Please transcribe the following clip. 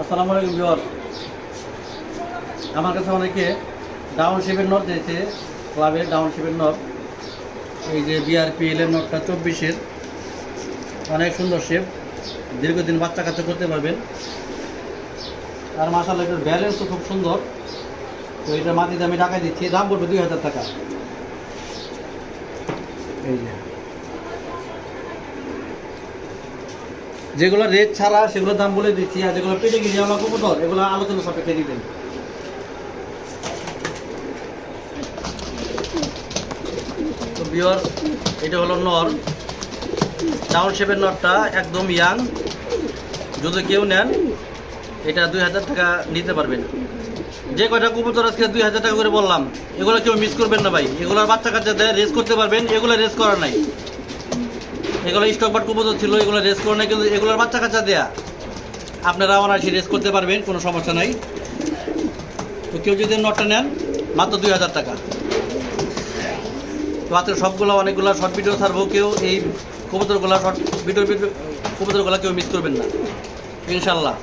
আসসালামু আলাইকুম ভিউয়ার। আমার কাছে অনেকে ডাউন শেপের নট দিয়েছে, ক্লাবের ডাউন শেপের নট। এই যে বিআরপিএল এর নটটা 24-এর, অনেক সুন্দর শেপ, দীর্ঘদিন বাচ্চা কাচ্চা করতে পারবেন। আর মাশাআল্লাহ এটার ব্যালেন্সও খুব সুন্দর। তো এটা মাটিতে আমি টাকা দিচ্ছি, দাম পড়বে 2000 টাকা। এই যে যেগুলো রেট ছাড়া সেগুলোর দাম বলে দিচ্ছি, আর যেগুলো পেটে গিয়ে আমরা কবুতর এগুলো আলোচনা সাপেক্ষে দিবেন। তো ভিউয়ার, এটা হলো নর, ডাউন শেপের নটটা, একদম ইয়াং। যদি কেউ নেন এটা 2000 টাকা নিতে পারবেন। যে কয়টা কবুতর আজকে 2000 টাকা করে বললাম, এগুলো কেউ মিস করবেন না ভাই। এগুলোর বাচ্চা কাচ্চা দেয়, রেস করতে পারবেন। এগুলো রেস করা নাই, এগুলো স্টক বাট কবুতর ছিল, এগুলো রেস করে নাই, কিন্তু এগুলোর বাচ্চা কাচ্চা দেয়া আপনারা অনায়াসে রেস করতে পারবেন, কোনো সমস্যা নাই। তো কেউ যদি নটটা নেন মাত্র 2000 টাকা। তো আজকে সবগুলো অনেকগুলো শর্ট ভিডিও ছাড়বো, কেউ এই কবুতরগুলো শর্ট ভিডিও কবুতরগুলো কেউ মিস করবেন না ইনশাল্লাহ।